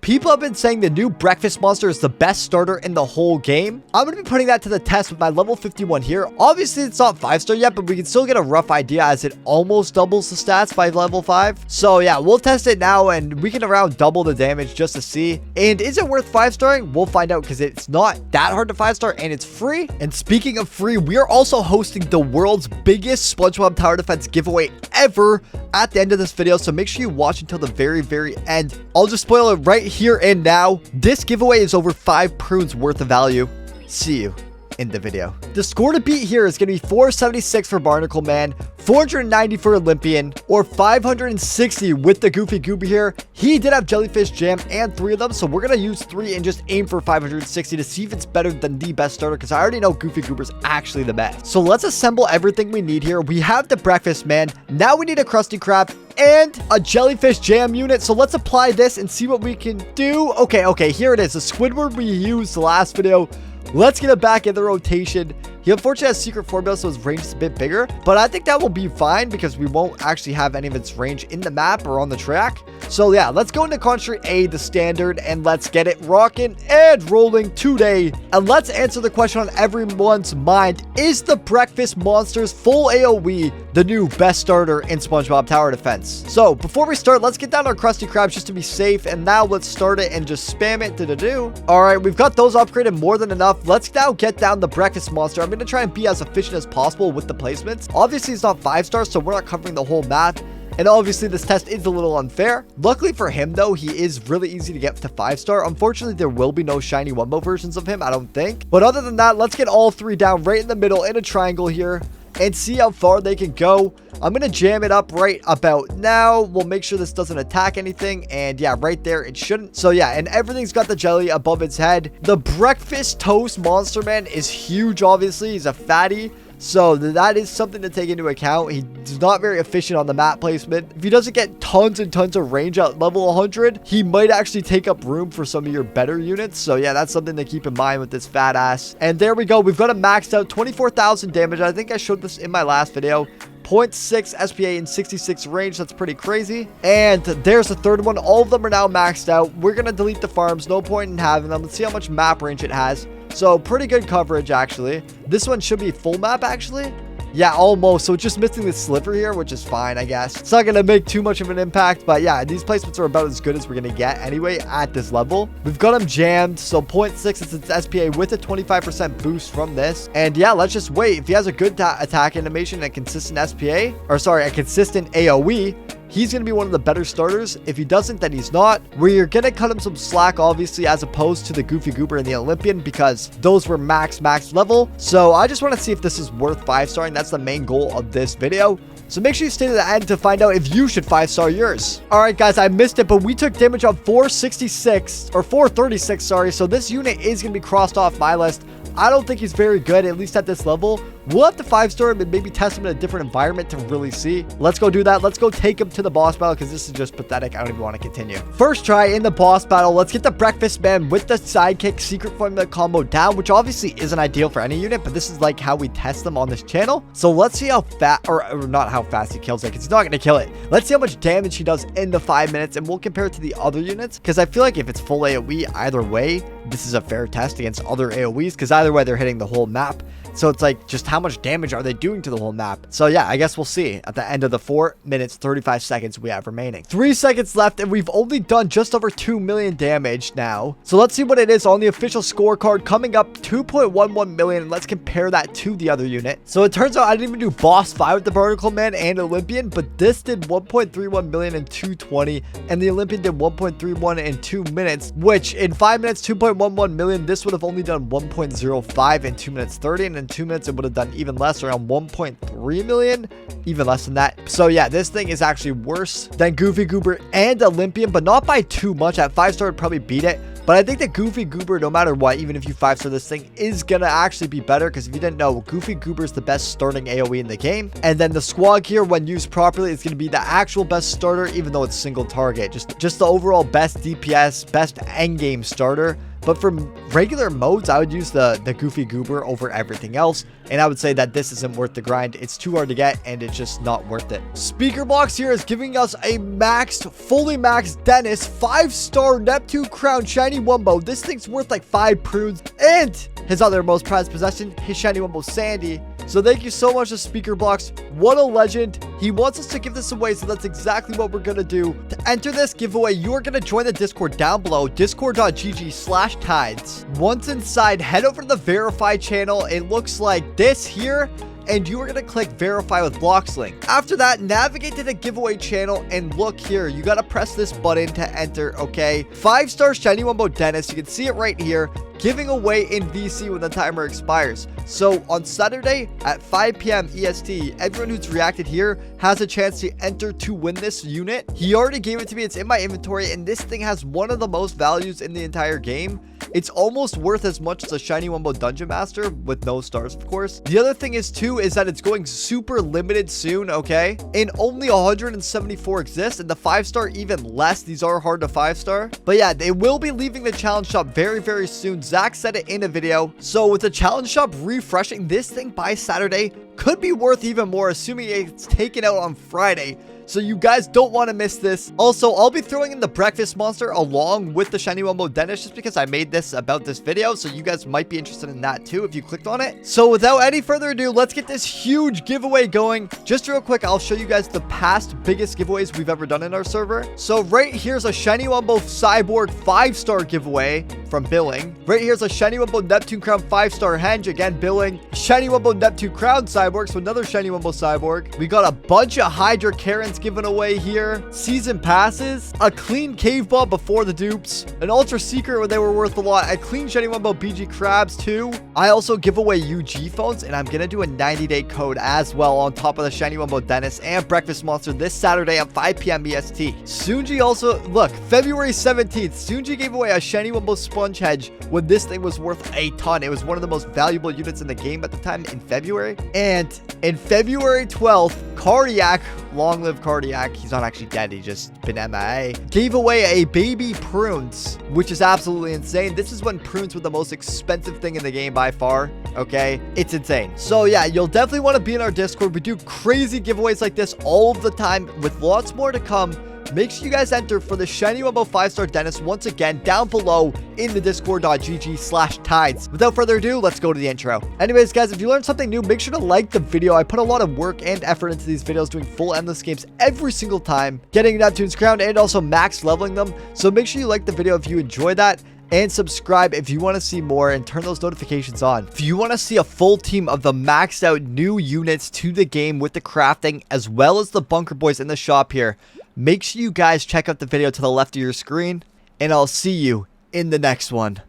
People have been saying the new breakfast monster is the best starter in the whole game. I'm going to be putting that to the test with my level 51 here. Obviously, it's not 5-star yet, but we can still get a rough idea as it almost doubles the stats by level 5. So yeah, we'll test it now and we can around double the damage just to see. And is it worth 5-starring? We'll find out because it's not that hard to 5-star and it's free. And speaking of free, we are also hosting the world's biggest SpongeBob tower defense giveaway ever at the end of this video. So make sure you watch until the very end. I'll just spoil it right here and now. This giveaway is over 5 prunes worth of value. See you in the video. The score to beat here is going to be 476 for Barnacle Man, 490 for Olympian, or 560 with the Goofy Goober here. He did have Jellyfish Jam and 3 of them, so we're going to use 3 and just aim for 560 to see if it's better than the best starter, because I already know Goofy Goober's actually the best. So let's assemble everything we need here. We have the Breakfast Man. Now we need a Krusty Krab and a Jellyfish Jam unit. So let's apply this and see what we can do. Okay, here it is. The Squidward we used the last video. Let's get it back in the rotation. He unfortunately has secret formula, so his range is a bit bigger, but I think that will be fine because we won't actually have any of its range in the map or on the track. So yeah, let's go into Concentrate A, the standard, and let's get it rocking and rolling today. And let's answer the question on everyone's mind. Is the Breakfast Monsters full AoE the new best starter in SpongeBob Tower Defense? So before we start, let's get down our Krusty Krabs just to be safe. And now let's start it and just spam it. All right, we've got those upgraded more than enough. Let's now get down the Breakfast Monster. I'm going to try and be as efficient as possible with the placements. Obviously, it's not 5 stars, so we're not covering the whole map. And obviously, this test is a little unfair. Luckily for him, though, he is really easy to get to 5-star. Unfortunately, there will be no shiny Wumbo versions of him, I don't think. But other than that, let's get all 3 down right in the middle in a triangle here and see how far they can go. I'm going to jam it up right about now. We'll make sure this doesn't attack anything. And yeah, right there, it shouldn't. So yeah, and everything's got the jelly above its head. The Breakfast Toast Monster Man is huge, obviously. He's a fatty. So that is something to take into account. He's not very efficient on the map placement. If he doesn't get tons and tons of range at level 100, he might actually take up room for some of your better units. So yeah, that's something to keep in mind with this fat ass. And there we go. We've got a maxed out 24,000 damage. I think I showed this in my last video. 0.6 SPA and 66 range. That's pretty crazy. And there's the third one. All of them are now maxed out. We're going to delete the farms. No point in having them. Let's see how much map range it has. So pretty good coverage, actually. This one should be full map, actually. Yeah, almost. So it's just missing the sliver here, which is fine, I guess. It's not going to make too much of an impact. But yeah, these placements are about as good as we're going to get anyway at this level. We've got them jammed. So 0.6 is its SPA with a 25% boost from this. And yeah, let's just wait. If he has a good attack animation and a consistent SPA, or sorry, a consistent AoE, he's going to be one of the better starters. If he doesn't, then he's not. We're going to cut him some slack, obviously, as opposed to the Goofy Goober and the Olympian, because those were max level. So I just want to see if this is worth 5-starring. That's the main goal of this video. So make sure you stay to the end to find out if you should 5-star yours. All right, guys, I missed it, but we took damage on 466 or 436. Sorry. So this unit is going to be crossed off my list. I don't think he's very good, at least at this level. We'll have to 5-star him and maybe test him in a different environment to really see. Let's go do that. Let's go take him to the boss battle because this is just pathetic. I don't even want to continue. First try in the boss battle. Let's get the Breakfast Man with the sidekick secret formula combo down, which obviously isn't ideal for any unit, but this is like how we test them on this channel. So let's see how fast, or not how fast he kills it, because he's not going to kill it. Let's see how much damage he does in the 5 minutes, and we'll compare it to the other units, because I feel like if it's full AoE, either way, this is a fair test against other AoEs, because either way, they're hitting the whole map. So it's like, just how much damage are they doing to the whole map? So yeah, I guess we'll see at the end of the 4 minutes, 35 seconds we have remaining. 3 seconds left, and we've only done just over 2 million damage now. So let's see what it is on the official scorecard. Coming up 2.11 million, and let's compare that to the other unit. So it turns out I didn't even do boss 5 with the Barnacle Man and Olympian, but this did 1.31 million in 220, and the Olympian did 1.31 in 2 minutes, which in 5 minutes, 2.11 million, this would have only done 1.05 in 2 minutes 30, and in 2 minutes it would have done even less, around 1.3 million, even less than that. So yeah, this thing is actually worse than Goofy Goober and Olympian, but not by too much. At 5-star would probably beat it, but I think that Goofy Goober, no matter what, even if you 5-star this thing, is gonna actually be better, because if you didn't know, Goofy Goober is the best starting AoE in the game, and then the Squawk here, when used properly, is gonna be the actual best starter, even though it's single target. Just the overall best DPS, best endgame starter. But for regular modes, I would use the Goofy Goober over everything else. And I would say that this isn't worth the grind. It's too hard to get, and it's just not worth it. Speaker Box here is giving us a fully maxed Dennis 5-star Neptune Crown Shiny Wumbo. This thing's worth like 5 prunes. And his other most prized possession, his Shiny Wumbo Sandy. So thank you so much to Speaker Box. What a legend. He wants us to give this away, so that's exactly what we're going to do. To enter this giveaway, you are going to join the Discord down below, discord.gg/tides. Once inside, head over to the Verify channel. It looks like this here, and you are going to click Verify with Bloxlink. After that, navigate to the giveaway channel and look here. You got to press this button to enter, okay? 5-star Shiny Wumbo Dennis. You can see it right here. Giving away in VC when the timer expires. So on Saturday at 5 p.m. EST, everyone who's reacted here has a chance to enter to win this unit. He already gave it to me. It's in my inventory, and this thing has one of the most values in the entire game. It's almost worth as much as a Shiny Wumbo Dungeon Master with no stars, of course. The other thing is too is that it's going super limited soon, okay? And only 174 exist, and the 5-star even less. These are hard to 5-star. But yeah, they will be leaving the challenge shop very, very soon. Zach said it in a video. So with the challenge shop refreshing, this thing by Saturday could be worth even more, assuming it's taken out on Friday. So you guys don't want to miss this. Also, I'll be throwing in the breakfast monster along with the Shiny Wumbo Dennis just because I made this about this video. So you guys might be interested in that too if you clicked on it. So without any further ado, let's get this huge giveaway going. Just real quick, I'll show you guys the past biggest giveaways we've ever done in our server. So right here's a Shiny Wumbo Cyborg 5-star giveaway from Billing. Right here's a Shiny Wumbo Neptune Crown 5-star Henge, again Billing. Shiny Wumbo Neptune Crown Cyborg, so another Shiny Wumbo Cyborg. We got a bunch of Hydra Karens given away here, season passes, a clean cave ball before the dupes, an ultra secret where they were worth a lot, a clean Shiny Wumbo BG crabs too. I also give away UG phones, and I'm gonna do a 90-day code as well on top of the Shiny Wumbo Dennis and breakfast monster this Saturday at 5 p.m. EST. Sunji also, look, February 17th, Sunji gave away a Shiny Wumbo Sponge Hedge when this thing was worth a ton. It was one of the most valuable units in the game at the time in February. And in February 12th, Cardiac, long live Cardiac, he's not actually dead, he's just been MIA, gave away a baby prunes, which is absolutely insane. This is when prunes were the most expensive thing in the game by far, okay? It's insane. So yeah, you'll definitely want to be in our Discord. We do crazy giveaways like this all of the time with lots more to come. Make sure you guys enter for the Shiny Wumbo 5-star Dennis once again down below in the discord.gg/tides. Without further ado, let's go to the intro. Anyways, guys, if you learned something new, make sure to like the video. I put a lot of work and effort into these videos, doing full endless games every single time, getting Neptune's Crown and also max leveling them. So make sure you like the video if you enjoyed that. And subscribe if you want to see more, and turn those notifications on. If you want to see a full team of the maxed out new units to the game with the crafting, as well as the bunker boys in the shop here, make sure you guys check out the video to the left of your screen, and I'll see you in the next one.